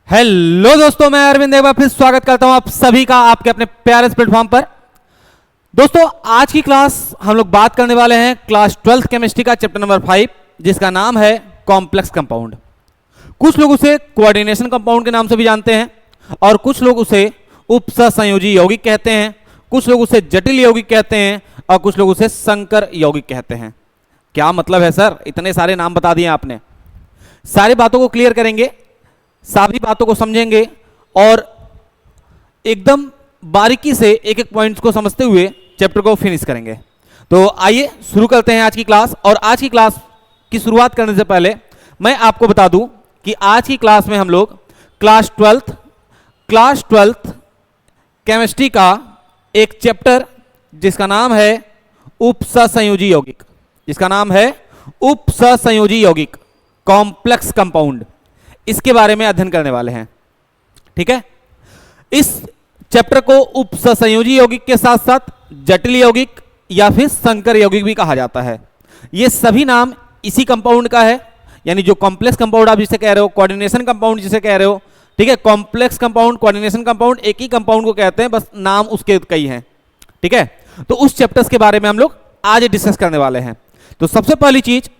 Hello दोस्तों, मैं अरविंद एक बार फिर स्वागत करता हूं आप सभी का आपके अपने प्यारे प्लेटफॉर्म पर। दोस्तों, आज की क्लास हम लोग बात करने वाले हैं क्लास 12th केमिस्ट्री का चैप्टर नंबर 5, जिसका नाम है कॉम्प्लेक्स कंपाउंड। कुछ लोग उसे कोऑर्डिनेशन कंपाउंड के नाम से भी जानते हैं और कुछ लोग उसे उपसंयोजी यौगिक कहते हैं, कुछ लोग उसे जटिल यौगिक कहते हैं और कुछ लोग उसे संकर यौगिक कहते हैं। क्या मतलब है सर, इतने सारे नाम बता दिए आपने। सारी बातों को क्लियर करेंगे, सारी बातों को समझेंगे और एकदम बारीकी से एक एक पॉइंट्स को समझते हुए चैप्टर को फिनिश करेंगे। तो आइए शुरू करते हैं आज की क्लास। और आज की क्लास की शुरुआत करने से पहले मैं आपको बता दूं कि आज की क्लास में हम लोग क्लास 12th केमिस्ट्री का एक चैप्टर जिसका नाम है उपसंयोजी यौगिक, जिसका नाम है उपसंयोजी यौगिक कॉम्प्लेक्स कंपाउंड, इसके बारे में अध्ययन करने वाले हैं। ठीक है, इस चैप्टर को उपसंयोजी यौगिक के साथ साथ जटिल यौगिक या फिर संकर यौगिक भी कहा जाता है। ये सभी नाम इसी कंपाउंड का है, यानी जो कॉम्प्लेक्स कंपाउंड आप जिसे कह रहे हो, कोऑर्डिनेशन कंपाउंड जिसे कह रहे हो। ठीक है, कॉम्प्लेक्स कंपाउंड, कोऑर्डिनेशन कंपाउंड एक ही कंपाउंड को कहते हैं, बस नाम उसके कई हैं। ठीक है, तो उस चैप्टर्स के बारे में हम लोग आज डिस्कस करने वाले हैं। तो सबसे पहली चीज,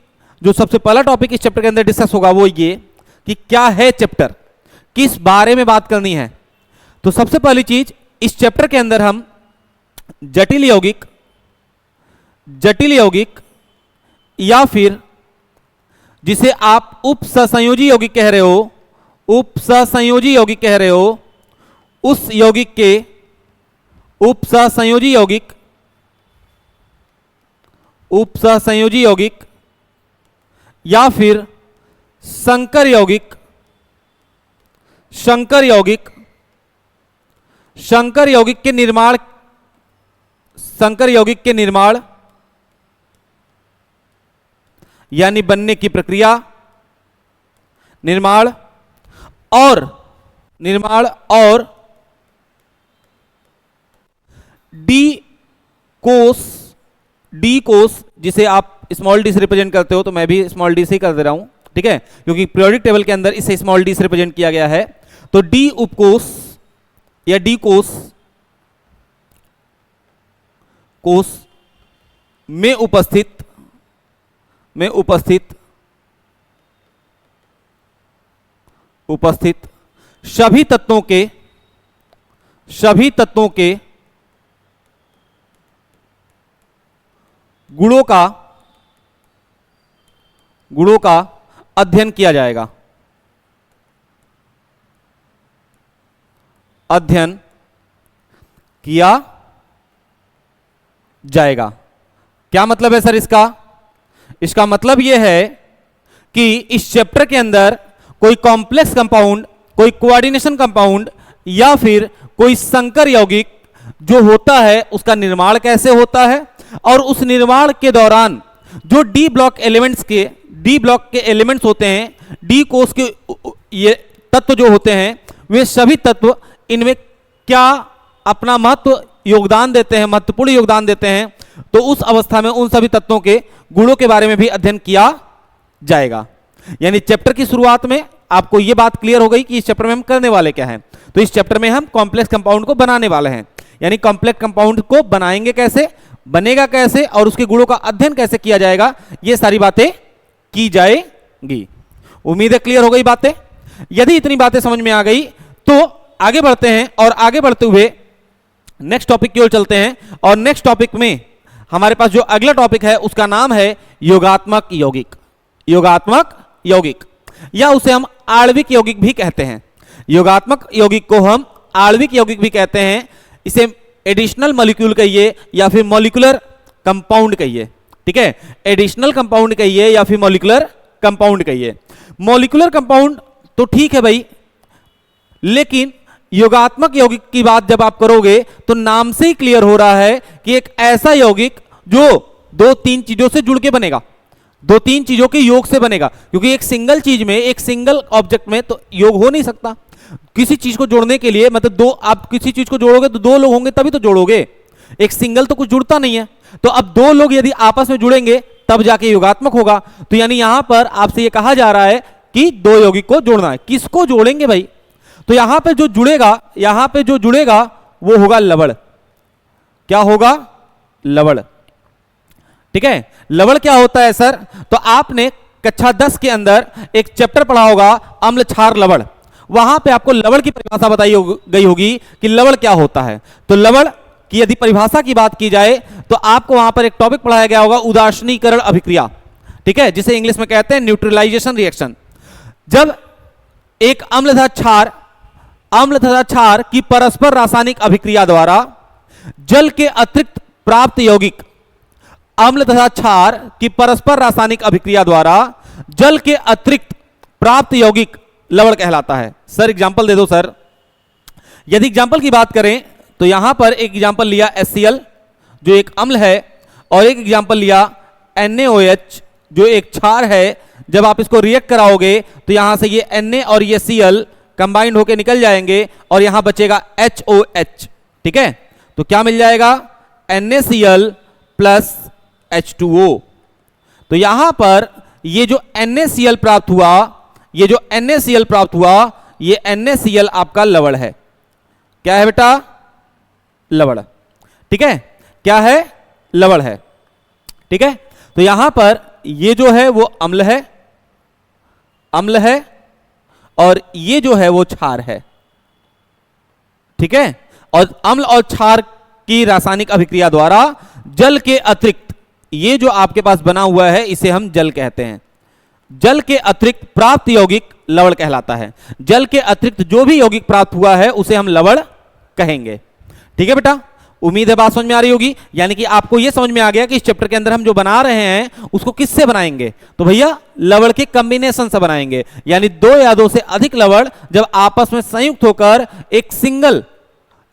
जो सबसे पहला टॉपिक इस चैप्टर के अंदर डिस्कस होगा वो ये कि क्या है चैप्टर, किस बारे में बात करनी है। तो सबसे पहली चीज, इस चैप्टर के अंदर हम जटिल यौगिक या फिर जिसे आप उपसंयोजी यौगिक कह रहे हो, उपसंयोजी यौगिक कह रहे हो, उस यौगिक के उपसंयोजी यौगिक या फिर संकर यौगिक के निर्माण यानी बनने की प्रक्रिया, निर्माण और डी कोष जिसे आप स्मॉल डी से रिप्रेजेंट करते हो, तो मैं भी स्मॉल डी से ही कर दे रहा हूं। ठीक है, क्योंकि पीरियोडिक टेबल के अंदर इसे स्मॉल डी से रिप्रेजेंट किया गया है। तो डी उपकोष या डी कोष में उपस्थित सभी तत्वों के गुणों का अध्ययन किया जाएगा। क्या मतलब है सर इसका? इसका मतलब यह है कि इस चैप्टर के अंदर कोई कॉम्प्लेक्स कंपाउंड, कोई कोऑर्डिनेशन कंपाउंड या फिर कोई संकर यौगिक जो होता है उसका निर्माण कैसे होता है, और उस निर्माण के दौरान जो डी ब्लॉक के एलिमेंट्स होते हैं, डी कोष के ये तत्व जो होते हैं, वे सभी तत्व इनमें क्या अपना महत्वपूर्ण योगदान देते हैं। तो उस अवस्था में उन सभी तत्वों के गुणों के बारे में भी अध्ययन किया जाएगा। यानी चैप्टर की शुरुआत में आपको यह बात क्लियर हो गई कि इस चैप्टर में हम करने वाले क्या हैं। तो इस चैप्टर में हम कॉम्प्लेक्स कंपाउंड को बनाने वाले हैं, यानी कॉम्प्लेक्स कंपाउंड को बनाएंगे कैसे, बनेगा कैसे और उसके गुणों का अध्ययन कैसे किया जाएगा, ये सारी बातें की जाएंगी। उम्मीद है क्लियर हो गई बातें। यदि इतनी बातें समझ में आ गई तो आगे बढ़ते हैं और आगे बढ़ते हुए नेक्स्ट टॉपिक की ओर चलते हैं। और नेक्स्ट टॉपिक में हमारे पास जो अगला टॉपिक है उसका नाम है योगात्मक यौगिक या उसे हम आणविक यौगिक भी कहते हैं। योगात्मक यौगिक को हम आणविक यौगिक भी कहते हैं। इसे एडिशनल मॉलिक्यूल कहिए या फिर मॉलिक्यूलर कंपाउंड कहिए। ठीक है, एडिशनल कंपाउंड कहिए या फिर मॉलिक्यूलर कंपाउंड कहिए। मॉलिक्यूलर कंपाउंड तो ठीक है भाई, लेकिन योगात्मक यौगिक की बात जब आप करोगे तो नाम से ही क्लियर हो रहा है कि एक ऐसा यौगिक जो 2-3 चीजों से जुड़ के बनेगा, 2-3 चीजों के योग से बनेगा। क्योंकि एक सिंगल चीज में, एक सिंगल ऑब्जेक्ट में तो योग हो नहीं सकता। किसी चीज को जोड़ने के लिए मतलब आप किसी चीज को जोड़ोगे तो 2 लोग होंगे तभी तो जोड़ोगे, एक सिंगल तो कुछ जुड़ता नहीं है। तो अब 2 लोग यदि आपस में जुड़ेंगे तब जाके योगात्मक होगा। तो यानी यहां पर आपसे यह कहा जा रहा है कि 2 यौगिक को जोड़ना है। किसको जोड़ेंगे भाई? तो यहां पे जो जुड़ेगा वो होगा लवण। क्या होगा? लवण। ठीक है, लवण क्या होता है सर? तो आपने कक्षा 10 के अंदर एक चैप्टर पढ़ा होगा अम्ल क्षार लवण, वहां पे आपको लवण की परिभाषा बताई गई होगी कि लवण क्या होता है। तो लवण की यदि परिभाषा की बात की जाए तो आपको वहां पर एक टॉपिक पढ़ाया गया होगा उदासीनीकरण अभिक्रिया, ठीक है, जिसे इंग्लिश में कहते हैं न्यूट्रलाइजेशन रिएक्शन। जब एक अम्ल तथा क्षार की परस्पर रासायनिक अभिक्रिया द्वारा जल के अतिरिक्त प्राप्त यौगिक, अम्ल तथा क्षार की परस्पर रासायनिक अभिक्रिया द्वारा जल के अतिरिक्त प्राप्त यौगिक लवण कहलाता है। सर एग्जांपल दे दो सर। यदि एग्जांपल की बात करें तो यहां पर एक एग्जांपल लिया HCl जो एक अम्ल है, और एक एग्जांपल लिया NaOH जो एक क्षार है। जब आप इसको रिएक्ट कराओगे तो यहां से ये Na और ये Cl कंबाइंड होकर निकल जाएंगे और यहां बचेगा HOH। ठीक है, तो क्या मिल जाएगा? NaCl plus H2O। तो यहां पर ये जो NaCl प्राप्त हुआ, ये NaCl आपका लवण है। क्या है बेटा? लवण। ठीक है, क्या है? लवण है। ठीक है, तो यहां पर ये जो है वो अम्ल है और ये जो है वो क्षार है। ठीक है, और अम्ल और क्षार की रासायनिक अभिक्रिया द्वारा जल के अतिरिक्त ये जो आपके पास बना हुआ है इसे हम जल कहते हैं। जल के अतिरिक्त प्राप्त यौगिक लवण कहलाता है। जल के अतिरिक्त जो भी यौगिक प्राप्त हुआ है उसे हम लवण कहेंगे। ठीक है बेटा, उम्मीद है बात समझ में आ रही होगी। यानी कि आपको यह समझ में आ गया कि इस चैप्टर के अंदर हम जो बना रहे हैं उसको किससे बनाएंगे? तो भैया लवण के कॉम्बिनेशन से बनाएंगे। यानी दो या दो से अधिक लवण जब आपस में संयुक्त होकर एक सिंगल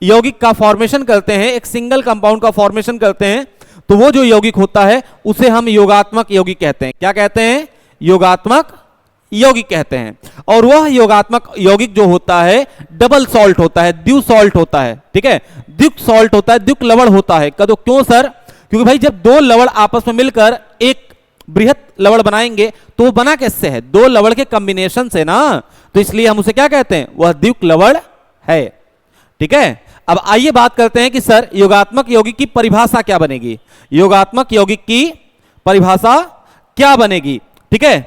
यौगिक का फॉर्मेशन करते हैं, एक सिंगल कंपाउंड का फॉर्मेशन करते हैं, तो वो जो यौगिक होता है उसे हम योगात्मक यौगिक कहते हैं। क्या कहते हैं? योगात्मक यौगिक कहते हैं। और वह योगात्मक यौगिक जो होता है डबल सॉल्ट होता है, द्वि सॉल्ट होता है। ठीक है, द्विक सॉल्ट होता है, द्विक लवण होता है। तो क्यों सर? क्योंकि भाई जब दो लवण आपस में मिलकर एक बृहत लवण बनाएंगे तो वो बना कैसे है? दो लवण के कॉम्बिनेशन से ना, तो इसलिए हम उसे क्या कहते हैं? वह द्विक लवण है। ठीक है, अब आइए बात करते हैं कि सर योगात्मक यौगिक की परिभाषा क्या बनेगी। योगात्मक यौगिक की परिभाषा क्या बनेगी? ठीक है,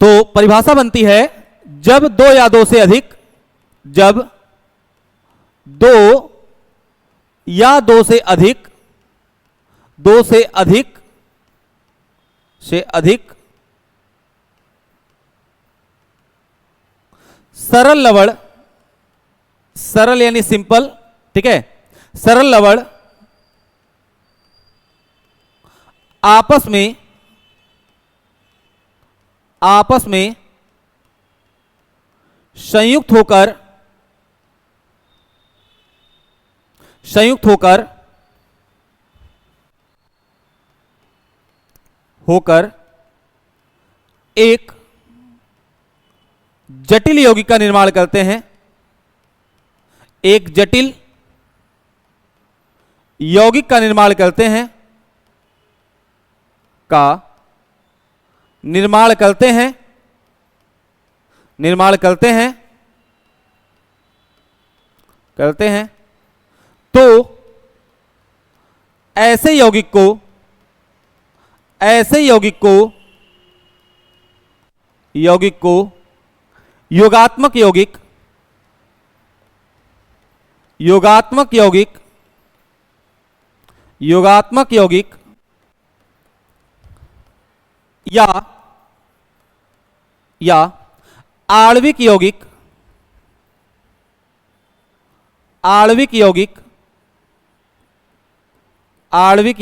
तो परिभाषा बनती है जब दो या दो से अधिक, जब दो या दो से अधिक, दो से अधिक सरल लवण, सरल यानी सिंपल, ठीक है, सरल लवण आपस में संयुक्त होकर एक जटिल यौगिक का निर्माण करते हैं। एक जटिल यौगिक का निर्माण करते हैं, तो ऐसे यौगिक को योगात्मक यौगिक या आणविक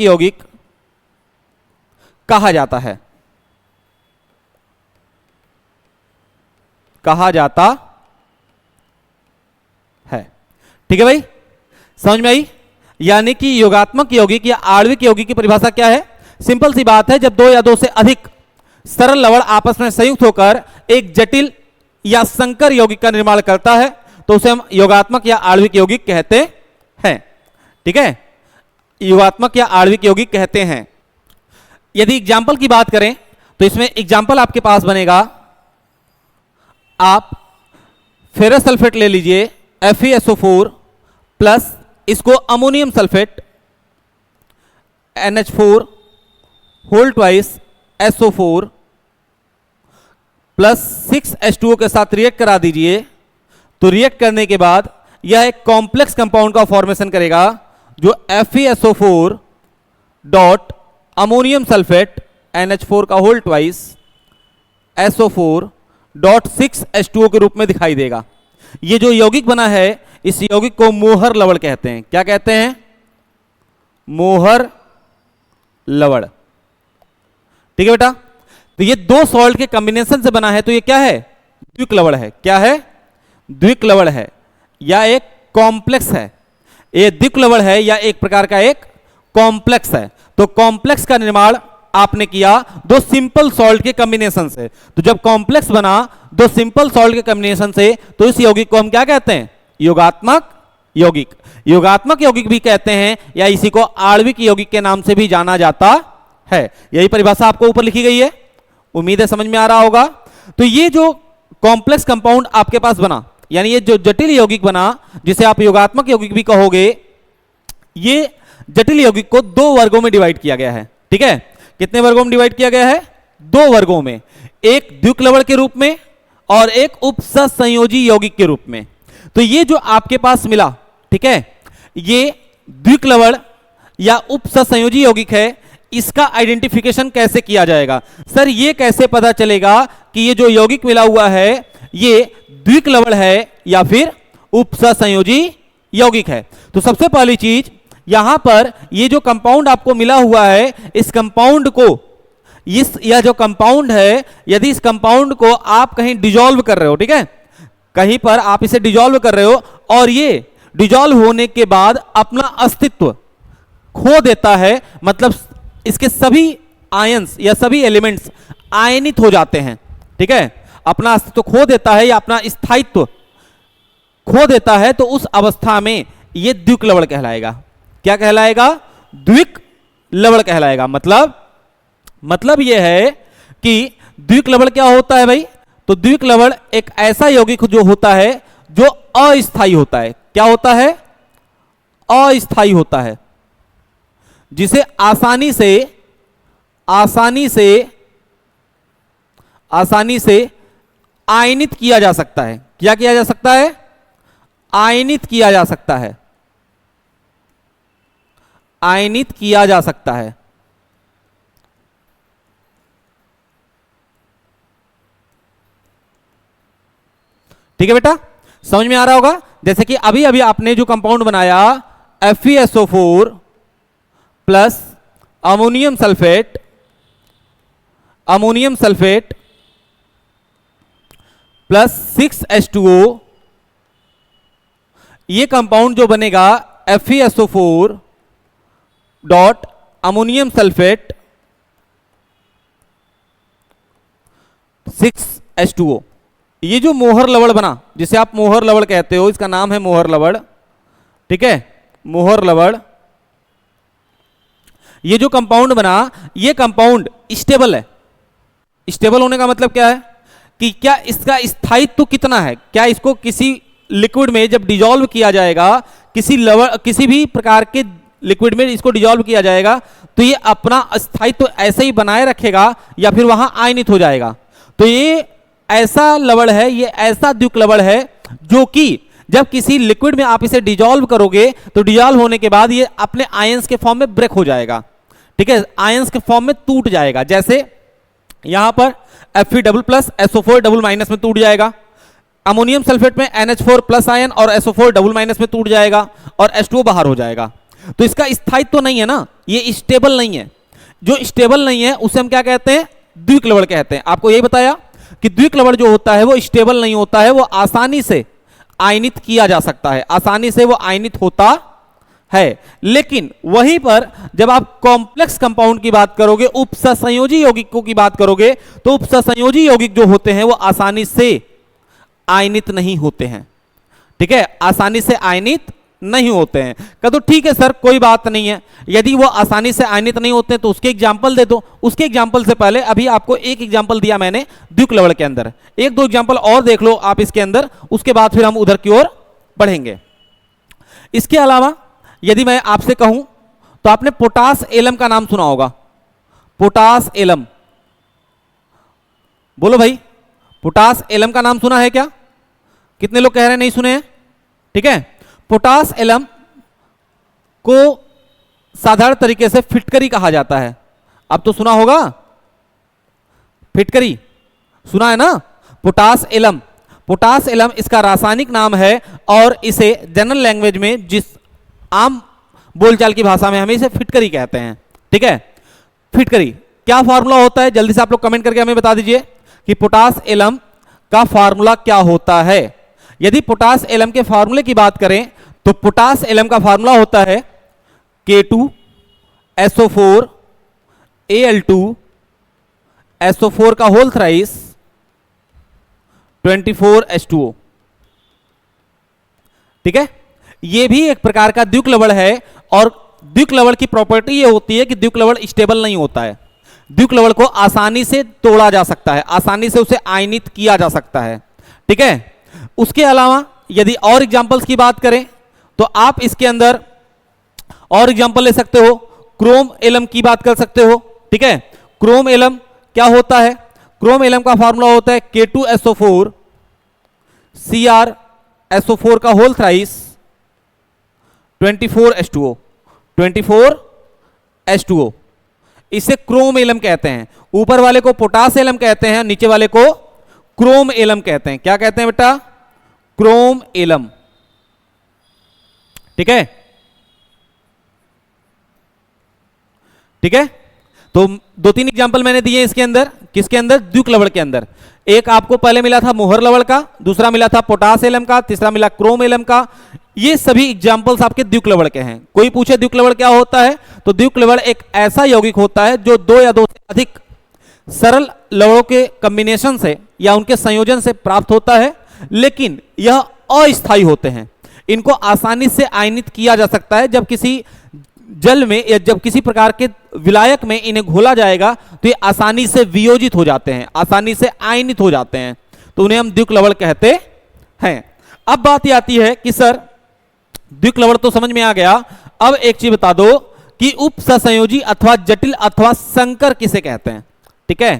यौगिक कहा जाता है। ठीक है भाई, समझ में आई? यानी कि योगात्मक यौगिक या आणविक यौगिक की परिभाषा क्या है? सिंपल सी बात है, जब दो या दो से अधिक सरल लवण आपस में संयुक्त होकर एक जटिल या संकर यौगिक का निर्माण करता है तो उसे हम योगात्मक या आणविक यौगिक कहते हैं। ठीक है, योगात्मक या आणविक यौगिक कहते हैं। यदि एग्जाम्पल की बात करें तो इसमें एग्जाम्पल आपके पास बनेगा, आप फेरस सल्फेट ले लीजिए FeSO4 प्लस इसको ammonium sulphate NH4 whole twice SO4 plus 6H2O के साथ रिएक्ट करा दीजिए। तो रिएक्ट करने के बाद यह एक कॉम्प्लेक्स कंपाउंड का फॉर्मेशन करेगा जो FeSO4 dot ammonium sulphate NH4 का whole twice SO4 dot 6H2O के रूप में दिखाई देगा। ये जो यौगिक बना है इस यौगिक को मोहर लवण कहते हैं। क्या कहते हैं? मोहर लवण। ठीक है बेटा, तो ये दो सॉल्ट के कॉम्बिनेशन से बना है, तो ये क्या है? द्विक लवण है। क्या है? द्विक लवण है या एक कॉम्प्लेक्स है। ये द्विक लवण है या एक प्रकार का एक कॉम्प्लेक्स है। तो कॉम्प्लेक्स का निर्माण आपने किया दो सिंपल सॉल्ट के कॉम्बिनेशन से। तो जब कॉम्प्लेक्स बना दो सिंपल सॉल्ट के कॉम्बिनेशन से, तो इस यौगिक को हम क्या कहते हैं? योगात्मक यौगिक। योगात्मक यौगिक भी कहते हैं या इसी को आणविक यौगिक के नाम से भी जाना जाता है। यही परिभाषा आपको ऊपर लिखी गई है, उम्मीद है समझ में आ रहा होगा। तो ये जो कॉम्प्लेक्स कंपाउंड आपके पास बना, यानी ये जो जटिल यौगिक बना जिसे आप योगात्मक यौगिक भी कहोगे, ये जटिल यौगिक को दो वर्गों में डिवाइड किया गया है। ठीक है, कितने वर्गों में डिवाइड किया गया है? दो वर्गों में, एक द्विक लवण के रूप में और एक उपसंयोजी यौगिक के रूप में। तो ये जो आपके पास मिला, ठीक है, ये द्विक लवण या उपसंयोजी यौगिक है। इसका आइडेंटिफिकेशन कैसे किया जाएगा? सर ये कैसे पता चलेगा कि ये जो यौगिक मिला हुआ है ये द्विक लवण है या फिर उपसंयोजी यौगिक है? तो सबसे पहली चीज, यहां पर ये जो कंपाउंड आपको मिला हुआ है, इस कंपाउंड को, यह जो कंपाउंड है, यदि इस कंपाउंड को आप कहीं डिजोल्व कर रहे हो, ठीक है, कहीं पर आप इसे डिजोल्व कर रहे हो और ये डिजोल्व होने के बाद अपना अस्तित्व खो देता है, मतलब इसके सभी आयंस या सभी एलिमेंट्स आयनित हो जाते हैं। ठीक है, अपना अस्तित्व खो देता है या अपना स्थायित्व खो देता है, तो उस अवस्था में यह द्विक लवण कहलाएगा। क्या कहलाएगा? द्विक लवण कहलाएगा। मतलब यह है कि द्विक लवण क्या होता है भाई? तो द्विक लवण एक ऐसा यौगिक जो होता है जो अस्थायी होता है। क्या होता है? अस्थायी होता है, जिसे आसानी से आयनित किया जा सकता है। क्या किया जा सकता है? आयनित किया जा सकता है। आयनित किया जा सकता है। ठीक है बेटा, समझ में आ रहा होगा। जैसे कि अभी अभी आपने जो कंपाउंड बनाया FeSO4 plus ammonium sulphate plus 6H2O, ये कंपाउंड जो बनेगा FeSO4 dot ammonium sulphate 6H2O, ये जो मोहर लवण बना, जिसे आप मोहर लवण कहते हो, इसका नाम है मोहर लवण। ठीक है, मोहर लवण। ये जो कंपाउंड बना, ये कंपाउंड स्टेबल है। स्टेबल होने का मतलब क्या है कि क्या इसका स्थायित्व कितना है? क्या इसको किसी लिक्विड में जब डिजोल्व किया जाएगा, किसी भी प्रकार के लिक्विड में इसको डिजोल्व किया जाएगा, तो ये अपना स्थायित्व ऐसे ही बनाए रखेगा या फिर वहां आयनित हो जाएगा? तो ये ऐसा लवण है, ये ऐसा द्विक लवण है जो कि जब किसी लिक्विड में आप इसे डिजोल्व करोगे तो डिजोल्व होने के बाद ये अपने आयंस के फॉर्म में ब्रेक हो जाएगा। ठीक है, आयंस के फॉर्म में टूट जाएगा। जैसे यहां पर Fe double plus SO4 double minus में टूट जाएगा, अमोनियम सल्फेट में NH4 प्लस आयन और SO4 डबल माइनस में टूट जाएगा और H2O बाहर हो जाएगा। तो इसका स्थायित्व नहीं है ना, ये स्टेबल नहीं है। जो स्टेबल नहीं है उसे हम क्या कहते हैं? द्विक लवण कहते हैं। आपको यही बताया कि द्विक लवण जो होता है वो स्टेबल नहीं होता है, वो आसानी से आयनित किया जा सकता है, आसानी से वो आयनित होता है। लेकिन वहीं पर जब आप कॉम्प्लेक्स कंपाउंड की बात करोगे, उपसंयोजी यौगिकों की बात करोगे, तो उपसंयोजी यौगिक जो होते हैं वो आसानी से आयनित नहीं होते हैं। ठीक है, आसानी से आयनित नहीं होते हैं। कह दो ठीक है सर कोई बात नहीं है, यदि वो आसानी से आयनित नहीं होते तो उसके एग्जाम्पल दे दो। उसके एग्जाम्पल से पहले अभी आपको एक एग्जाम्पल दिया मैंने द्विक लवण के अंदर, एक दो एग्जाम्पल और देख लो आप इसके अंदर, उसके बाद फिर हम उधर की ओर बढ़ेंगे। इसके अलावा यदि मैं आपसे कहूं तो आपने पोटास एलम का नाम सुना होगा, पोटास एलम, बोलो भाई पोटास एलम का नाम सुना है क्या? कितने लोग कह रहे हैं नहीं सुने हैं? ठीक है, पोटास एलम को साधारण तरीके से फिटकरी कहा जाता है। अब तो सुना होगा, फिटकरी सुना है ना? पोटास एलम, पोटास एलम इसका रासायनिक नाम है और इसे जनरल लैंग्वेज में, जिस आम बोलचाल की भाषा में, हम इसे फिटकरी कहते हैं। ठीक है, फिटकरी क्या फार्मूला होता है? जल्दी से आप लोग कमेंट करके हमें बता दीजिए कि पोटास एलम का फार्मूला क्या होता है। यदि पोटास एलम के फार्मूले की बात करें तो पोटास एलम का फार्मूला होता है K2SO4 Al2 SO4 का होल थ्राइस 24H2O। ठीक है, यह भी एक प्रकार का द्विक लवण है और द्विक लवण की प्रॉपर्टी यह होती है कि द्विक लवण स्टेबल नहीं होता है। द्विक लवण को आसानी से तोड़ा जा सकता है, आसानी से उसे आयनित किया जा सकता है। ठीक है, उसके अलावा यदि और एग्जांपल्स की बात करें तो आप इसके अंदर और एग्जांपल ले सकते हो, क्रोम एलम की बात कर सकते हो। ठीक है, क्रोम एलम क्या होता है? क्रोम एलम का फार्मूला होता है K2SO4 CrSO4 का होल थ्राइस 24H2O, 24H2O। इसे क्रोम एलम कहते हैं। ऊपर वाले को पोटास एलम कहते हैं, नीचे वाले को क्रोम एलम कहते हैं। क्या कहते हैं बेटा? Chrome alum. ठीक है, ठीक है, तो दो तीन एग्जांपल मैंने दिए इसके अंदर। किसके अंदर? द्विक लवण के अंदर। एक आपको पहले मिला था मोहर लवण का, दूसरा मिला था पोटास एलम का, तीसरा मिला क्रोम एलम का। ये सभी एग्जांपल्स आपके द्विक लवण के हैं। कोई पूछे द्विक लवण क्या होता है तो द्विक लवण एक ऐसा यौगिक होता है जो दो या दो से अधिक सरल लवणों के कॉम्बिनेशन से या उनके संयोजन से प्राप्त होता है, लेकिन यह अस्थायी होते हैं। इनको आसानी से आयनित किया जा सकता है। जब किसी जल में या जब किसी प्रकार के विलायक में इन्हें घोला जाएगा तो ये आसानी से वियोजित हो जाते हैं, आसानी से आयनित हो जाते हैं, तो उन्हें हम द्विक लवण कहते हैं। अब बात ये आती है कि सर द्विक लवण तो समझ में आ गया, अब एक चीज बता दो कि उपसंयोजी अथवा जटिल अथवा संकर किसे कहते हैं? ठीक है,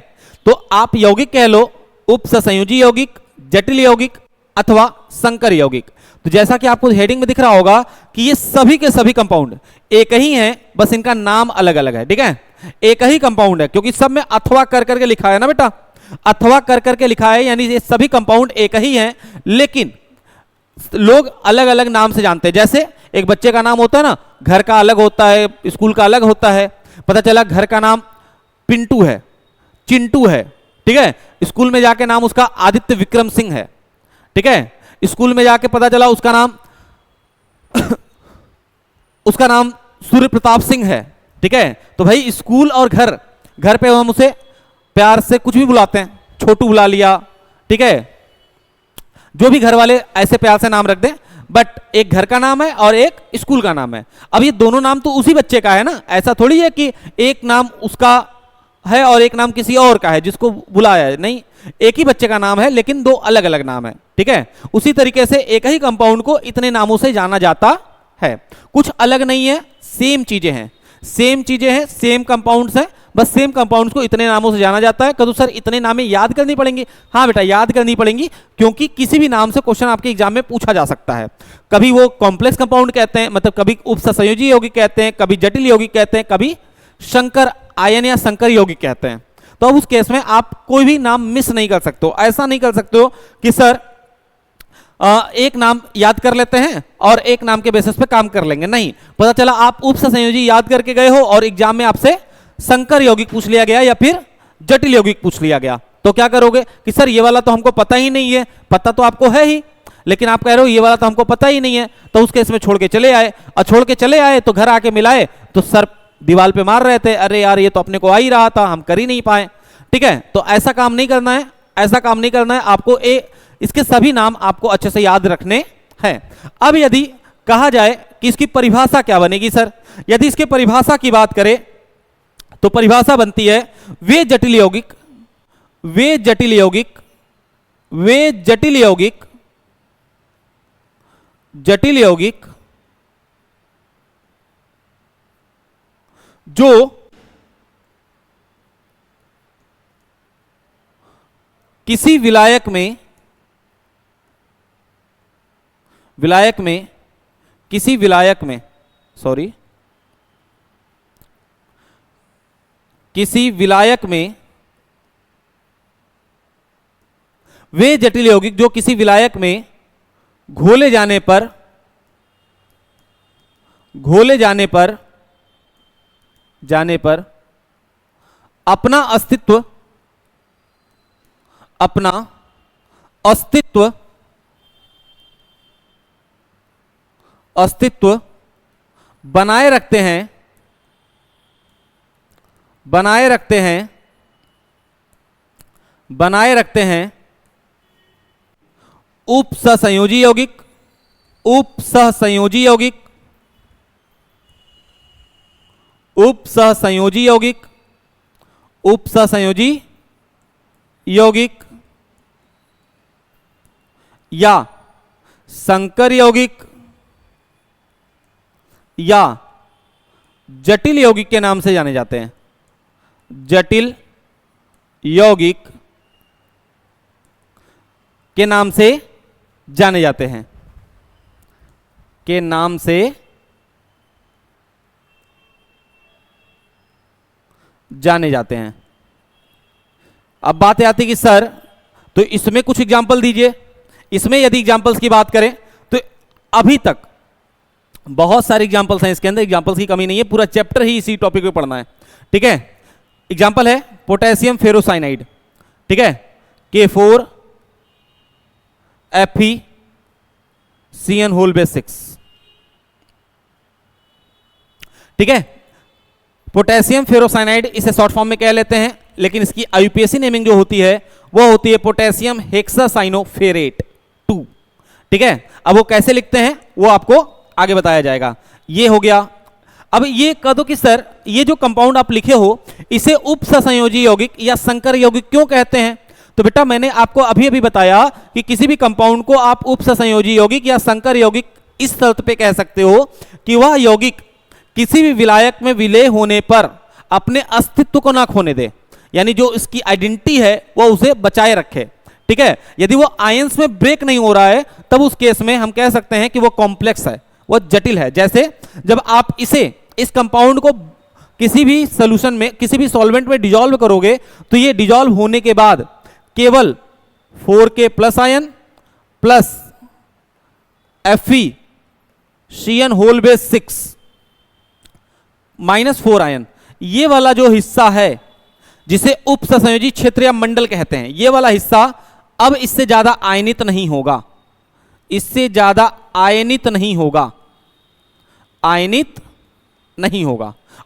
तो आप यौगिक कह लो, उपसंयोजी यौगिक, जटिल यौगिक अथवा संकर यौगिक। तो जैसा कि आपको हेडिंग में दिख रहा होगा कि ये सभी के सभी कंपाउंड एक ही हैं, बस इनका नाम अलग अलग है। ठीक है, एक ही कंपाउंड है क्योंकि सब में अथवा कर करके लिखा है ना बेटा, अथवा कर करके लिखा है, यानी ये सभी कंपाउंड एक ही हैं, लेकिन लोग अलग अलग नाम से जानते हैं। जैसे एक बच्चे का नाम होता है ना, घर का अलग होता है, स्कूल का अलग होता है। पता चला घर का नाम पिंटू है, चिंटू है। ठीक है, स्कूल में जाके नाम उसका आदित्य विक्रम सिंह है। ठीक है, स्कूल में जाके पता चला उसका नाम उसका नाम सूर्य प्रताप सिंह है। ठीक है, तो भाई स्कूल और घर, घर पे हम उसे प्यार से कुछ भी बुलाते हैं, छोटू बुला लिया। ठीक है, जो भी घर वाले ऐसे प्यार से नाम रख दें, बट एक घर का नाम है और एक स्कूल का नाम है। अब ये दोनों नाम तो उसी बच्चे का है ना, ऐसा थोड़ी है कि एक नाम उसका है और एक नाम किसी और का है जिसको बुलाया है, नहीं, एक ही बच्चे का नाम है लेकिन दो अलग अलग नाम है। ठीक है, उसी तरीके से एक ही कंपाउंड को इतने नामों से जाना जाता है। कुछ अलग नहीं है, सेम चीजें हैं, सेम चीजें हैं, सेम कंपाउंड्स हैं, बस सेम कंपाउंड्स को इतने नामों से जाना जाता है। कदू सर इतने नामें याद करनी पड़ेंगी? हाँ बेटा याद करनी पड़ेंगी, क्योंकि किसी भी नाम से क्वेश्चन आपके एग्जाम में पूछा जा सकता है। कभी वो कॉम्प्लेक्स कंपाउंड कहते हैं, मतलब कभी उपसंयोजी यौगिक कहते हैं, कभी जटिल यौगिक कहते हैं, कभी शंकर आयन या संकर यौगिक कहते हैं। तो अब उस केस में आप कोई भी नाम मिस नहीं कर सकते हो। ऐसा नहीं कर सकते हो कि सर एक नाम याद कर लेते हैं और एक नाम के बेसिस पे काम कर लेंगे, नहीं। पता चला आप उपसंयोजी याद करके गए हो और एग्जाम में आपसे संकर यौगिक पूछ लिया गया या फिर जटिल यौगिक पूछ लिया गया, तो क्या करोगे कि सर ये वाला तो हमको पता ही नहीं है। पता तो आपको है ही, लेकिन आप कह रहे हो ये वाला तो हमको पता ही नहीं है, तो उस केस में छोड़ के चले आए, और छोड़ के चले आए तो घर आके मिलाए तो सर दीवार पे मार रहे थे, अरे यार ये तो अपने को आ ही रहा था, हम कर ही नहीं पाए। ठीक है, तो ऐसा काम नहीं करना है, ऐसा काम नहीं करना है आपको। इसके सभी नाम आपको अच्छे से याद रखने हैं। अब यदि कहा जाए कि इसकी परिभाषा क्या बनेगी सर? यदि इसके परिभाषा की बात करें तो परिभाषा बनती है वे जटिल यौगिक जो किसी विलायक में वे जटिल यौगिक जो किसी विलायक में घोले जाने पर अपना अस्तित्व बनाए रखते हैं उपसहसंयोजी यौगिक या संकर यौगिक या जटिल यौगिक के नाम से जाने जाते हैं। जटिल यौगिक के नाम से जाने जाते हैं अब बात आती है कि सर तो इसमें कुछ एग्जाम्पल दीजिए। इसमें यदि एग्जाम्पल्स की बात करें तो अभी तक बहुत सारे एग्जाम्पल्स हैं इसके अंदर, एग्जाम्पल्स की कमी नहीं है, पूरा चैप्टर ही इसी टॉपिक पे पढ़ना है। ठीक है, एग्जाम्पल है पोटेशियम फेरोसाइनाइड, ठीक है, K4 FeCN6। ठीक है, पोटेशियम फेरोसाइनाइड इसे शॉर्ट फॉर्म में कह लेते हैं, लेकिन इसकी आईयूपीएसी नेमिंग जो होती है वो होती है पोटेशियम हेक्सासाइनोफेरेट 2। ठीक है, अब वो कैसे लिखते हैं वो आपको आगे बताया जाएगा। ये हो गया। अब ये कह दो कि सर ये जो कंपाउंड आप लिखे हो इसे उपसहसंयोजी यौगिक या संकर यौगिक क्यों कहते हैं? तो बेटा मैंने आपको अभी अभी बताया कि किसी भी कंपाउंड को आप उपसहसंयोजी यौगिक या संकर यौगिक इस शर्त पे कह सकते हो कि वह यौगिक किसी भी विलायक में विलय होने पर अपने अस्तित्व को ना खोने दे, यानी जो इसकी आइडेंटिटी है वो उसे बचाए रखे। ठीक है, यदि वो आयंस में ब्रेक नहीं हो रहा है तब उस केस में हम कह सकते हैं कि वो कॉम्प्लेक्स है, वो जटिल है। जैसे जब आप इस कंपाउंड को किसी भी सॉल्यूशन में, किसी भी सॉल्वेंट में डिसॉल्व करोगे तो ये डिसॉल्व होने के बाद केवल 4K plus ion plus FeCN6 -4 ion, ये वाला जो हिस्सा है जिसे उपसहसंयोजी क्षेत्र या मंडल कहते हैं, ये वाला हिस्सा अब इससे ज्यादा आयनित नहीं होगा,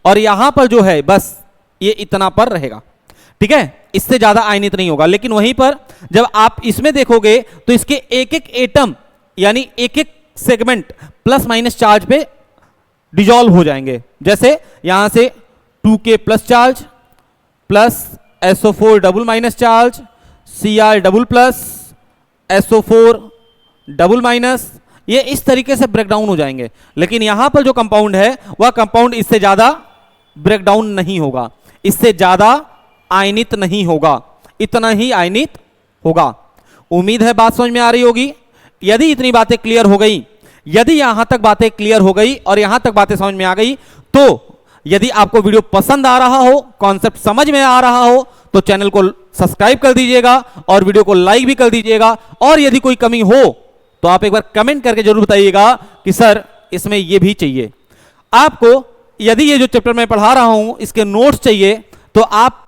और यहां पर जो है बस ये इतना पर रहेगा। ठीक है, इससे ज्यादा आयनित नहीं होगा। लेकिन वहीं पर जब आप इसमें देखोगे तो इसके एक एक एटम यानी एक एक सेगमेंट प्लस माइनस चार्ज पे डिसॉल्व हो जाएंगे। जैसे यहां से 2K plus charge plus SO4 double minus charge, Cr double plus SO4 double minus, ये इस तरीके से ब्रेकडाउन हो जाएंगे। लेकिन यहां पर जो कंपाउंड है वह कंपाउंड इससे ज्यादा ब्रेकडाउन नहीं होगा, इससे ज्यादा आयनित नहीं होगा, इतना ही आयनित होगा। उम्मीद है बात समझ में आ रही होगी। यदि इतनी बातें क्लियर हो गई, यदि यहां तक बातें क्लियर हो गई और यहां तक बातें समझ में आ गई, तो यदि आपको वीडियो पसंद आ रहा हो, कॉन्सेप्ट समझ में आ रहा हो, तो चैनल को सब्सक्राइब कर दीजिएगा और वीडियो को लाइक भी कर दीजिएगा। और यदि कोई कमी हो तो आप एक बार कमेंट करके जरूर बताइएगा कि सर इसमें ये भी चाहिए। आपको यदि ये जो चैप्टर मैं पढ़ा रहा हूं इसके नोट्स चाहिए तो आप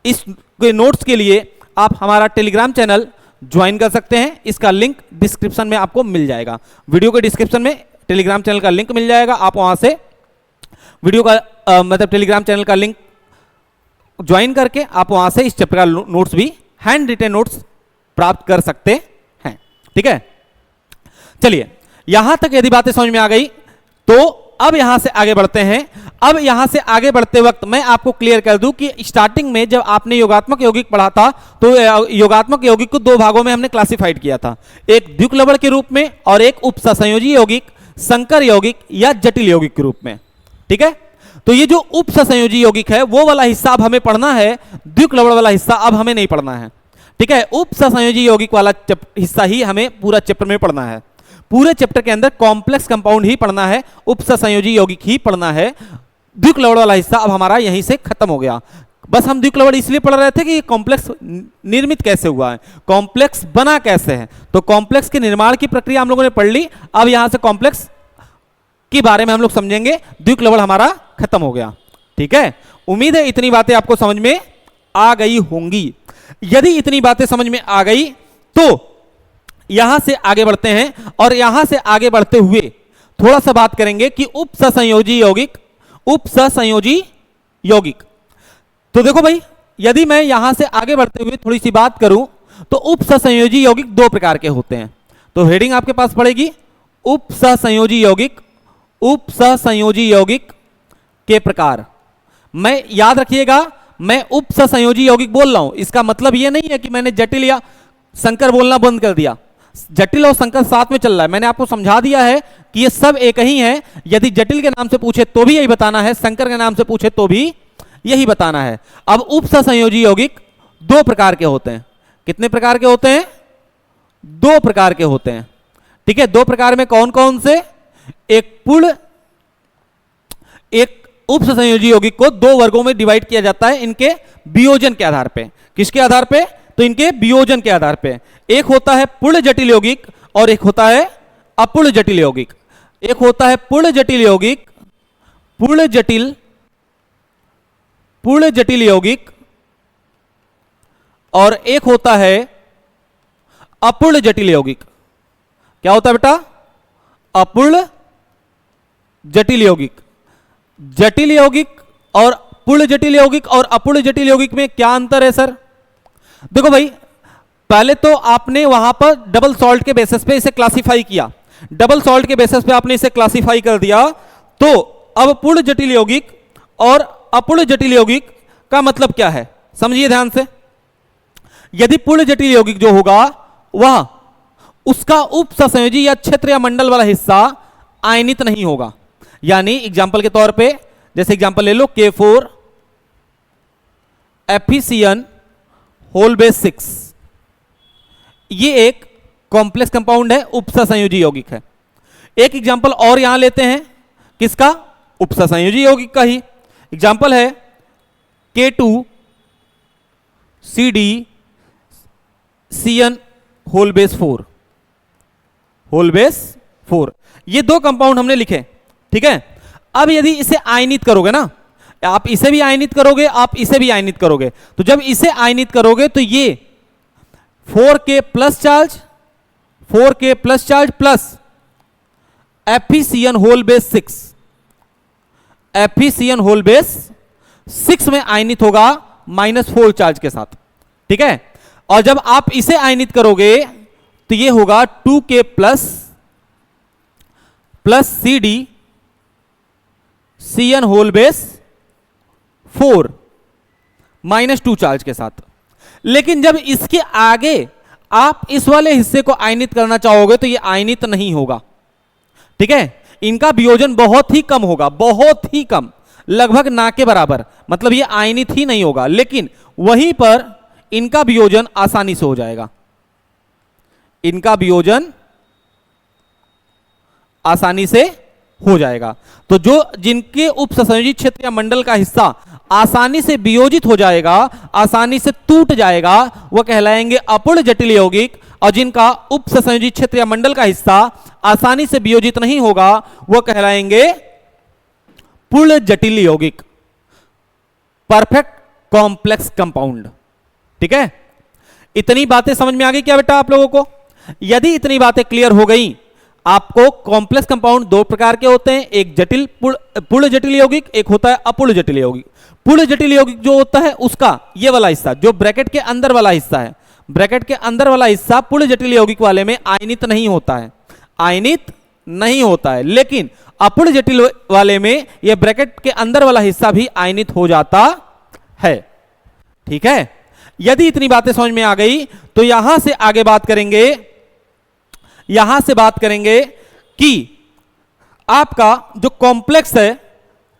इस नोट्स के लिए आप हमारा टेलीग्राम चैनल ज्वाइन कर सकते हैं। इसका लिंक डिस्क्रिप्शन में आपको मिल जाएगा, वीडियो के डिस्क्रिप्शन में टेलीग्राम चैनल का लिंक मिल जाएगा। आप वहां से वीडियो का मतलब टेलीग्राम चैनल का लिंक ज्वाइन करके आप वहां से इस चैप्टर का नोट्स भी, हैंड रिटन नोट्स प्राप्त कर सकते हैं। ठीक है, चलिए यहां तक यदि बातें समझ में आ गई तो अब यहां से आगे बढ़ते हैं। अब यहां से आगे बढ़ते वक्त मैं आपको क्लियर कर दूं कि स्टार्टिंग में जब आपने योगात्मक यौगिक पढ़ा था तो योगात्मक यौगिक को दो भागों में हमने क्लासिफाइड किया था, एक द्विक्लवण के रूप में और एक उपसंयोजी यौगिक, संकर यौगिक या जटिल यौगिक के रूप में। ठीक है, तो ये जो उपसंयोजी यौगिक है वो वाला हिस्सा अब हमें पढ़ना है, द्विक्लवण वाला हिस्सा अब हमें नहीं पढ़ना है। ठीक है, उपसंयोजी यौगिक वाला हिस्सा ही हमें पूरा चैप्टर में पढ़ना है। पूरे चैप्टर के अंदर कॉम्प्लेक्स कंपाउंड ही पढ़ना है, उपसंयोजी यौगिक ही पढ़ना है। द्विक्लवण वाला हिस्सा अब हमारा यहीं से खत्म हो गया। बस हम द्विक्लवण इसलिए पढ़ रहे थे कि कॉम्प्लेक्स निर्मित कैसे हुआ है, कॉम्प्लेक्स बना कैसे है, तो कॉम्प्लेक्स के निर्माण की प्रक्रिया हम लोगों ने पढ़ ली। अब यहां से कॉम्प्लेक्स के बारे में हम लोग समझेंगे, द्विक्लवण हमारा खत्म हो गया। ठीक है, उम्मीद है इतनी बातें आपको समझ में आ गई होंगी। यदि इतनी बातें समझ में आ गई तो यहां से आगे बढ़ते हैं और यहां से आगे बढ़ते हुए थोड़ा सा बात करेंगे कि उपसंयोजी यौगिक, उपसंयोजी यौगिक। तो देखो भाई, यदि मैं यहां से आगे बढ़ते हुए थोड़ी सी बात करूं तो उपसंयोजी यौगिक दो प्रकार के होते हैं। तो हेडिंग आपके पास पड़ेगी उपसंयोजी यौगिक, उपसंयोजी यौगिक के प्रकार। मैं याद रखिएगा, मैं उपसंयोजी यौगिक बोल रहा हूं, इसका मतलब यह नहीं है कि मैंने जटिल या संकर बोलना बंद कर दिया। जटिल और संकर साथ में चल रहा है। मैंने आपको समझा दिया है कि ये सब एक ही है। यदि जटिल के नाम से पूछे तो भी यही बताना है, संकर के नाम से पूछे तो भी यही बताना है। अब उपसंयोजी यौगिक दो प्रकार के होते हैं। कितने प्रकार के होते हैं? दो प्रकार के होते हैं। ठीक है, दो प्रकार में कौन कौन से? एक उपसंयोजी यौगिक को दो वर्गों में डिवाइड किया जाता है इनके वियोजन के आधार पे। किसके आधार पे? तो इनके वियोजन के आधार पे। एक होता है पूर्ण जटिल यौगिक और एक होता है अपूर्ण जटिल यौगिक। एक होता है पूर्ण जटिल यौगिक, पूर्ण जटिल यौगिक, और एक होता है अपूर्ण जटिल यौगिक। क्या होता है बेटा? अपूर्ण जटिल यौगिक। जटिल यौगिक और पूर्ण जटिल यौगिक और अपूर्ण जटिल यौगिक में क्या अंतर है सर? देखो भाई, पहले तो आपने वहां पर डबल सॉल्ट के बेसिस पे इसे क्लासिफाई किया। डबल सॉल्ट के बेसिस पे आपने इसे क्लासिफाई कर दिया। तो अब पूर्ण जटिल यौगिक और अपूर्ण जटिल यौगिक का मतलब क्या है, समझिए ध्यान से। यदि पूर्ण जटिल यौगिक जो होगा वह उसका उपसंयोजी या क्षेत्र या मंडल वाला हिस्सा आयनित नहीं होगा। यानी एग्जाम्पल के तौर पे, जैसे एग्जाम्पल ले लो K4 FeCN होल बेस 6, ये एक कॉम्प्लेक्स कंपाउंड है, उपसंयोजी यौगिक है। एक एग्जाम्पल और यहां लेते हैं, किसका? उपसंयोजी यौगिक का ही। एग्जाम्पल है K2 CdCN whole base 4, whole base 4। ये दो कंपाउंड हमने लिखे। ठीक है, अब यदि इसे आयनित करोगे ना, आप इसे भी आयनित करोगे, आप इसे भी आयनित करोगे, तो जब इसे आयनित करोगे तो ये 4K plus charge, 4K plus charge plus FeCN whole base 6, FeCN whole base 6 में आयनित होगा -4 चार्ज के साथ। ठीक है, और जब आप इसे आयनित करोगे तो ये होगा 2K plus CdCN whole base 4 -2 charge के साथ। लेकिन जब इसके आगे आप इस वाले हिस्से को आयनित करना चाहोगे तो ये आयनित नहीं होगा। ठीक है, इनका वियोजन बहुत ही कम होगा, बहुत ही कम, लगभग ना के बराबर, मतलब ये आयनित ही नहीं होगा। लेकिन वहीं पर इनका वियोजन आसानी से हो जाएगा, इनका वियोजन आसानी से हो जाएगा। तो जो जिनके उपसंयोजी क्षेत्र या मंडल का हिस्सा आसानी से वियोजित हो जाएगा, आसानी से टूट जाएगा, वह कहलाएंगे अपूर्ण जटिल यौगिक। और जिनका उपसंयोजी क्षेत्र या मंडल का हिस्सा आसानी से वियोजित नहीं होगा, वह कहलाएंगे पूर्ण जटिल यौगिक, परफेक्ट कॉम्प्लेक्स कंपाउंड। ठीक है, इतनी बातें समझ में आ गई क्या बेटा आप लोगों को? यदि इतनी बातें क्लियर हो गई, आपको कॉम्प्लेक्स कंपाउंड दो प्रकार के होते हैं, एक जटिल पूर्ण जटिल यौगिक, एक होता है अपूर्ण जटिल यौगिक। पूर्ण जटिल यौगिक जो होता है उसका ये वाला हिस्सा जो ब्रैकेट के अंदर वाला हिस्सा है, ब्रैकेट के अंदर वाला हिस्सा पूर्ण जटिल यौगिक वाले में आयनित नहीं होता है, आयनित नहीं होता है, लेकिन अपूर्ण जटिल वाले में यह ब्रैकेट के अंदर वाला हिस्सा भी आयनित हो जाता है। ठीक है, यदि इतनी बातें समझ में आ गई तो यहां से आगे बात करेंगे, यहां से बात करेंगे कि आपका जो कॉम्प्लेक्स है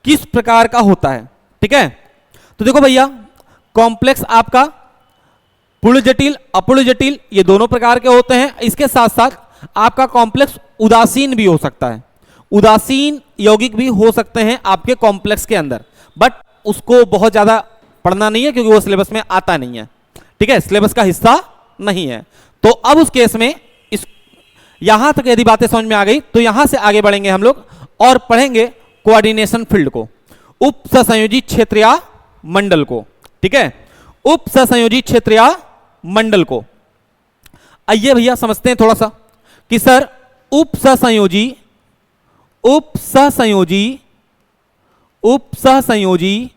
किस प्रकार का होता है। ठीक है, तो देखो भैया, कॉम्प्लेक्स आपका पूर्ण जटिल अपूर्ण जटिल ये दोनों प्रकार के होते हैं। इसके साथ साथ आपका कॉम्प्लेक्स उदासीन भी हो सकता है, उदासीन यौगिक भी हो सकते हैं आपके कॉम्प्लेक्स के अंदर, बट उसको बहुत ज्यादा पढ़ना नहीं है क्योंकि वो सिलेबस में आता नहीं है। ठीक है, सिलेबस का हिस्सा नहीं है। तो अब उस केस में इस यहां तक यदि बातें समझ में आ गई तो यहां से आगे बढ़ेंगे हम लोग और पढ़ेंगे कोऑर्डिनेशन फील्ड को, उप सहसंयोजी क्षेत्रीय मंडल को। ठीक है, उप सहसंयोजी क्षेत्रीय मंडल को आइए भैया समझते हैं थोड़ा सा कि सर उप सहसंयोजी उप सहसंयोजी उप सहसंयोजी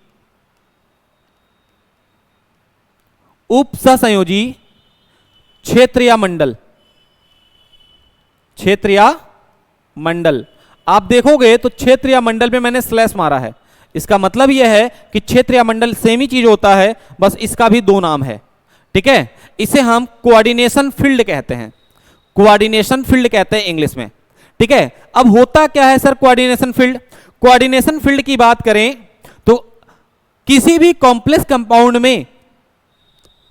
उप सहसंयोजी क्षेत्रीय मंडल, क्षेत्रीय मंडल आप देखोगे तो क्षेत्रीय मंडल में मैंने स्लैश मारा है। इसका मतलब यह है कि क्षेत्रीय मंडल सेम ही चीज होता है, बस इसका भी दो नाम है। ठीक है, इसे हम कोऑर्डिनेशन फील्ड कहते हैं, कोऑर्डिनेशन फील्ड कहते हैं इंग्लिश में। ठीक है, अब होता क्या है sir coordination field? Coordination field की बात करें तो किसी भी कॉम्प्लेक्स कंपाउंड में,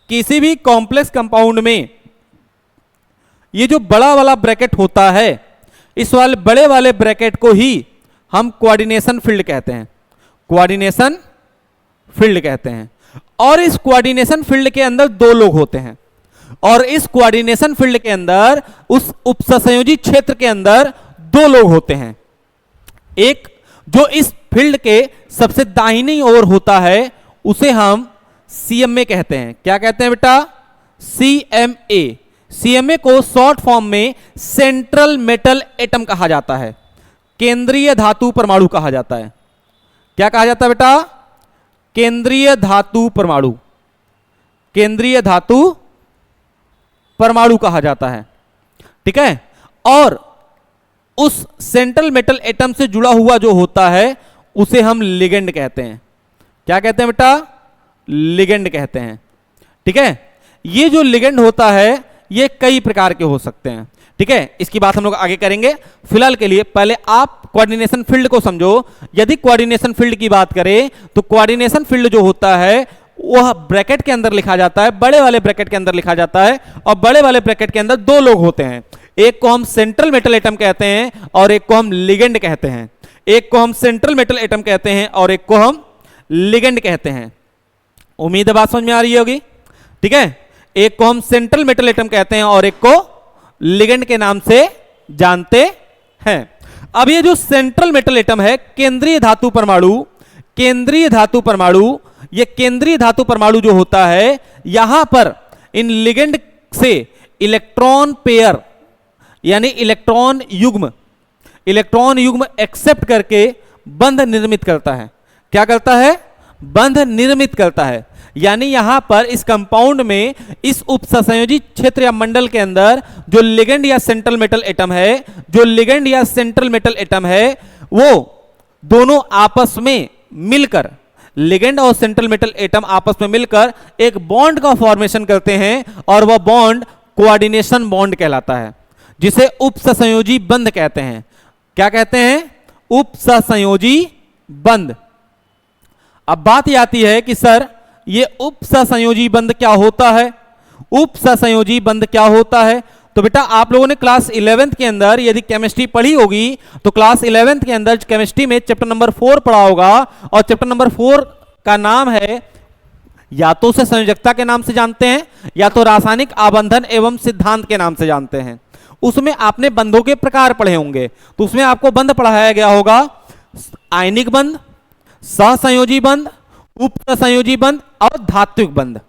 किसी भी कॉम्प्लेक्स कंपाउंड में ये जो बड़ा वाला ब्रैकेट होता है, इस वाले बड़े वाले ब्रैकेट को ही हम कोऑर्डिनेशन फील्ड कहते हैं, कोऑर्डिनेशन फील्ड कहते हैं। और इस कोऑर्डिनेशन फील्ड के अंदर दो लोग होते हैं, और इस कोऑर्डिनेशन फील्ड के अंदर उस उपसंयोजी क्षेत्र के अंदर दो लोग होते हैं। एक जो इस फील्ड के सबसे दाहिनी ओर होता है उसे हम सीएमए कहते हैं। क्या कहते हैं बेटा? सीएमए। सीएमए को शॉर्ट फॉर्म में सेंट्रल मेटल एटम कहा जाता है, केंद्रीय धातु परमाणु कहा जाता है। क्या कहा जाता है बेटा? केंद्रीय धातु परमाणु, केंद्रीय धातु परमाणु कहा जाता है। ठीक है, और उस सेंट्रल मेटल एटम से जुड़ा हुआ जो होता है उसे हम लिगेंड कहते हैं। क्या कहते हैं बेटा? लिगेंड कहते हैं। ठीक है, ये जो लिगेंड होता है ये कई प्रकार के हो सकते हैं। ठीक है, इसकी बात हम लोग आगे करेंगे। फिलहाल के लिए पहले आप कोऑर्डिनेशन फील्ड को समझो। यदि कोऑर्डिनेशन फील्ड की बात करें तो कोऑर्डिनेशन फील्ड जो होता है वह ब्रैकेट के अंदर लिखा जाता है, बड़े वाले ब्रैकेट के अंदर लिखा जाता है, और बड़े वाले ब्रैकेट के अंदर दो लोग होते हैं। एक को हम सेंट्रल मेटल एटम कहते हैं और एक को हम लिगेंड कहते हैं। एक को हम सेंट्रल मेटल एटम कहते हैं और एक को हम लिगेंड कहते हैं। उम्मीद है बात समझ में आ रही होगी। ठीक है, एक को हम सेंट्रल मेटल एटम कहते हैं और एक को लिगेंड के नाम से जानते हैं। अब ये जो सेंट्रल मेटल एटम है, केंद्रीय धातु परमाणु, केंद्रीय धातु परमाणु, ये केंद्रीय धातु परमाणु जो होता है यहां पर इन लिगेंड से इलेक्ट्रॉन पेयर यानी इलेक्ट्रॉन युग्म एक्सेप्ट करके बंध निर्मित करता है। क्या करता है? बंध निर्मित करता है। यानी यहां पर इस कंपाउंड में, इस उपसंयोजी क्षेत्र या मंडल के अंदर जो लिगेंड या सेंट्रल मेटल एटम है, जो लिगेंड या सेंट्रल मेटल एटम है, वो दोनों आपस में मिलकर, लिगेंड और सेंट्रल मेटल एटम आपस में मिलकर एक बॉन्ड का फॉर्मेशन करते हैं और वह बॉन्ड कोऑर्डिनेशन बॉन्ड कहलाता है, जिसे उपसंयोजी बंध कहते हैं। क्या कहते हैं? उपसंयोजी बंध। अब बात यह आती है कि सर ये उपसंयोजी बंध क्या होता है? उपसंयोजी बंध क्या होता है? तो बेटा आप लोगों ने क्लास 11th के अंदर यदि केमिस्ट्री पढ़ी होगी तो क्लास 11th के अंदर केमिस्ट्री में चैप्टर नंबर 4 पढ़ा होगा, और चैप्टर नंबर 4 का नाम है, या तो उसे संयोजकता के नाम से जानते हैं या तो रासायनिक आबंधन एवं सिद्धांत के नाम से जानते हैं। उसमें आपने बंधों के प्रकार पढ़े होंगे, तो उसमें आपको बंध पढ़ाया गया होगा आयनिक बंध, सहसंयोजी बंध, उपसंयोजी बंध और धात्विक बंध।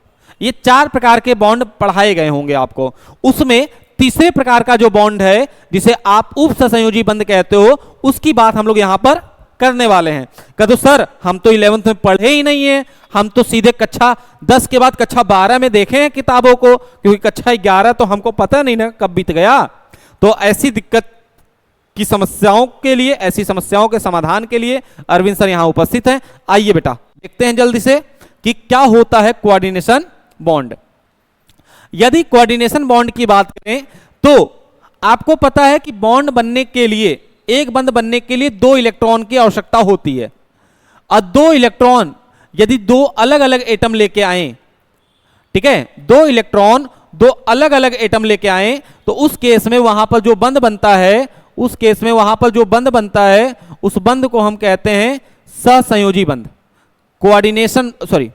ये 4 प्रकार के बॉन्ड पढ़ाए गए होंगे आपको। उसमें तीसरे प्रकार का जो बॉन्ड है जिसे आप उपसंयोजी बंध कहते हो, उसकी बात हम लोग यहां पर करने वाले हैं। कहते सर हम तो 11th में पढ़े ही नहीं है, हम तो सीधे कक्षा 10 के बाद कक्षा 12 में देखे हैं किताबों को, क्योंकि कक्षा 11 तो हमको पता नहीं ना कब बीत गया। तो ऐसी दिक्कत की समस्याओं के लिए, ऐसी समस्याओं के समाधान के लिए अरविंद सर यहां उपस्थित हैं। आइए बेटा देखते हैं जल्दी से कि क्या होता है कोऑर्डिनेशन बॉन्ड। यदि कोऑर्डिनेशन बॉन्ड की बात करें तो आपको पता है कि बॉन्ड बनने के लिए, एक बंध बनने के लिए 2 इलेक्ट्रॉन की आवश्यकता होती है। और 2 इलेक्ट्रॉन यदि 2 अलग अलग एटम लेके आए, ठीक है, 2 इलेक्ट्रॉन 2 अलग अलग एटम लेके आए, तो उस केस में वहां पर जो बंध बनता है, उस केस में वहां पर जो बंध बनता है, उस बंध को हम कहते हैं सहसंयोजी बंध, कोऑर्डिनेशन सॉरी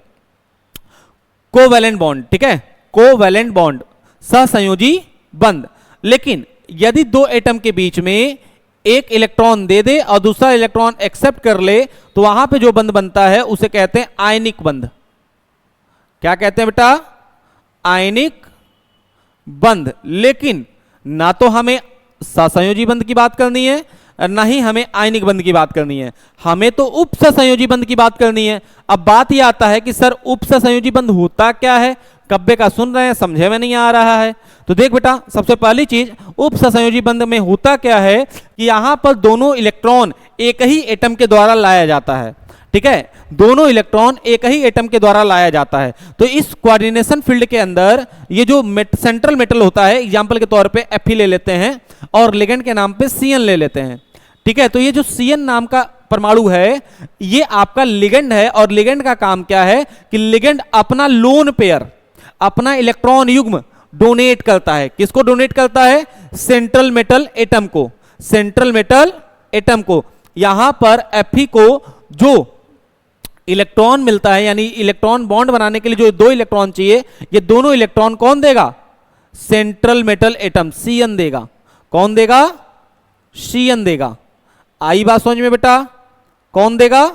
कोवैलेंट बॉन्ड, ठीक है, कोवैलेंट बॉन्ड, सहसंयोजी बंध। लेकिन यदि 2 एटम के बीच में एक इलेक्ट्रॉन दे दे और दूसरा इलेक्ट्रॉन एक्सेप्ट कर ले, तो वहां पे जो बंध बनता है उसे कहते हैं आयनिक बंध। क्या कहते हैं बेटा? आयनिक बंध। लेकिन ना तो हमें सहसंयोजी बंध की बात करनी है, ना ही हमें आयनिक बंध की बात करनी है, हमें तो उपसहसंयोजी बंध की बात करनी है। अब बात यह आता है कि सर उपसहसंयोजी बंध होता क्या है? कब्बे का सुन रहे हैं, समझे में नहीं आ रहा है। तो देख बेटा, सबसे पहली चीज उपसहसंयोजी बंध में होता क्या है कि यहां पर दोनों इलेक्ट्रॉन एक ही एटम के द्वारा लाया जाता है, ठीक है, दोनों इलेक्ट्रॉन एक ही एटम के द्वारा लाया जाता है। तो इस कोऑर्डिनेशन फील्ड के अंदर ये जो सेंट्रल मेटल होता है, एग्जांपल के तौर पे Fe ले लेते हैं और लिगेंड के नाम पे Cn ले लेते हैं, ठीक है। तो ये जो Cn नाम का परमाणु है, ये आपका लिगेंड है। और लिगेंड का काम क्या है कि लिगेंड अपना लोन पेयर, अपना इलेक्ट्रॉन युग्म डोनेट करता है। किसको डोनेट करता है? सेंट्रल मेटल एटम को, सेंट्रल मेटल एटम को। यहां पर Fe को जो इलेक्ट्रॉन मिलता है, यानी इलेक्ट्रॉन बॉन्ड बनाने के लिए जो 2 इलेक्ट्रॉन चाहिए, ये दोनों इलेक्ट्रॉन कौन देगा? सेंट्रल मेटल एटम Cn देगा। कौन देगा? Cn देगा। आई बात समझ में बेटा? कौन देगा?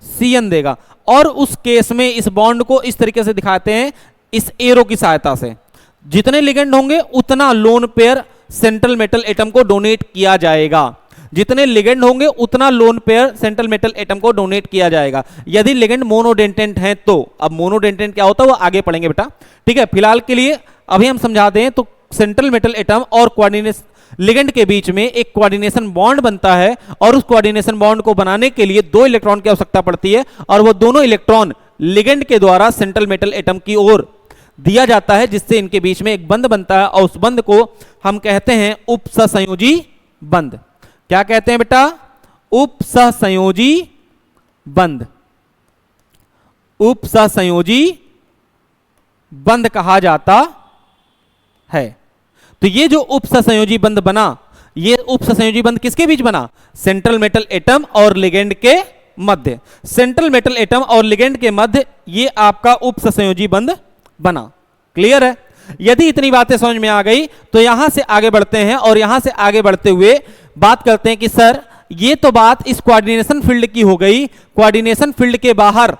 Cn देगा। और उस केस में इस बॉन्ड को इस तरीके से दिखाते हैं, इस एरो की सहायता से। जितने लिगेंड होंगे उतना lone pair central metal atom को डोनेट किया जाएगा। जितने लिगेंड होंगे उतना lone pair central metal atom को डोनेट किया जाएगा। यदि लिगेंड मोनोडेंटेंट हैं तो, अब मोनोडेंटेंट क्या होता है वो आगे पढ़ेंगे बेटा, ठीक है। फिलहाल के लिए अभी हम समझाते हैं। तो सेंट्रल मेटल एटम और कोऑर्डिनेशन लिगेंड के बीच में एक कोऑर्डिनेशन बॉन्ड बनता है, और उस कोऑर्डिनेशन बॉन्ड को बनाने के लिए 2 इलेक्ट्रॉन की आवश्यकता पड़ती है, और वो दोनों इलेक्ट्रॉन लिगेंड के द्वारा सेंट्रल मेटल एटम की ओर दिया जाता है, जिससे इनके बीच में एक बंध बनता है, और उस बंध को हम कहते हैं उपसहसंयोजी बंध। क्या कहते हैं बेटा? उपसहसंयोजी बंध, उपसहसंयोजी बंध कहा जाता है। तो ये जो उपसहसंयोजी बंध बना, ये उपसहसंयोजी बंध किसके बीच बना? सेंट्रल मेटल एटम और लिगेंड के मध्य। सेंट्रल मेटल एटम और लिगेंड के मध्य ये आपका उपसहसंयोजी बंध बना। क्लियर है? यदि इतनी बातें समझ में आ गई तो यहां से आगे बढ़ते हैं, और यहां से आगे बढ़ते हुए बात करते हैं कि सर ये तो बात इस कोऑर्डिनेशन फील्ड की हो गई। कोऑर्डिनेशन फील्ड के बाहर,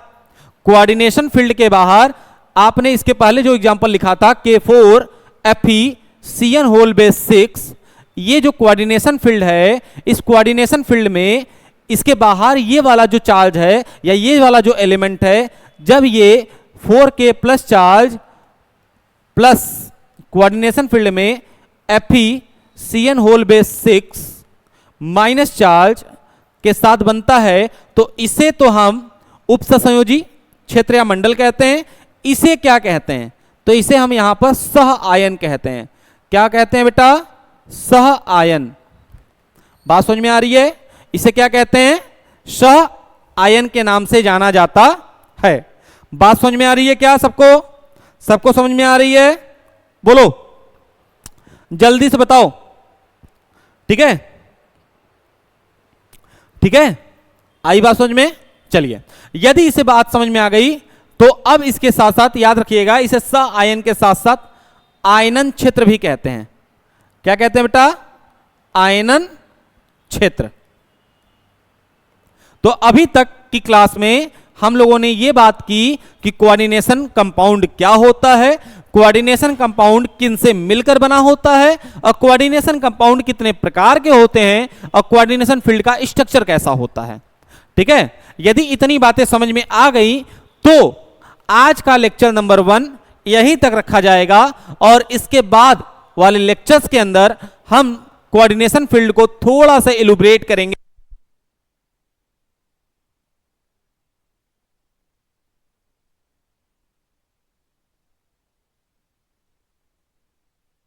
कोऑर्डिनेशन फील्ड के बाहर आपने इसके पहले जो एग्जांपल लिखा था K4Fe(Cn)6, ये जो कोऑर्डिनेशन फील्ड है, इस कोऑर्डिनेशन फील्ड में इसके बाहर ये वाला जो चार्ज है, या ये वाला जो एलिमेंट है, जब ये 4K plus charge plus coordination field में Fe(Cn)6 माइनस चार्ज के साथ बनता है, तो इसे तो हम उपसहसंयोजी क्षेत्र या मंडल कहते हैं। इसे क्या कहते हैं? तो इसे हम यहां पर सह आयन कहते हैं। क्या कहते हैं बेटा? सह आयन। बात समझ में आ रही है? इसे क्या कहते हैं? सह आयन के नाम से जाना जाता है। बात समझ में आ रही है क्या सबको? सबको समझ में आ रही है? बोलो जल्दी से बताओ। ठीक है, ठीक है, आई बात समझ में? चलिए, यदि इसे बात समझ में आ गई तो अब इसके साथ साथ याद रखिएगा, इसे सह आयन के साथ साथ आयनन क्षेत्र भी कहते हैं। क्या कहते हैं बेटा? आयनन क्षेत्र। तो अभी तक की क्लास में हम लोगों ने यह बात की कि कोऑर्डिनेशन कंपाउंड क्या होता है, कोऑर्डिनेशन कंपाउंड किन से मिलकर बना होता है, और कोऑर्डिनेशन कंपाउंड कितने प्रकार के होते हैं, और कोऑर्डिनेशन फील्ड का स्ट्रक्चर कैसा होता है। ठीक है, यदि इतनी बातें समझ में आ गई तो आज का लेक्चर नंबर 1 यहीं तक रखा जाएगा, और इसके बाद वाले लेक्चर्स के अंदर हम कोऑर्डिनेशन फील्ड को थोड़ा सा इलुब्रेट करेंगे।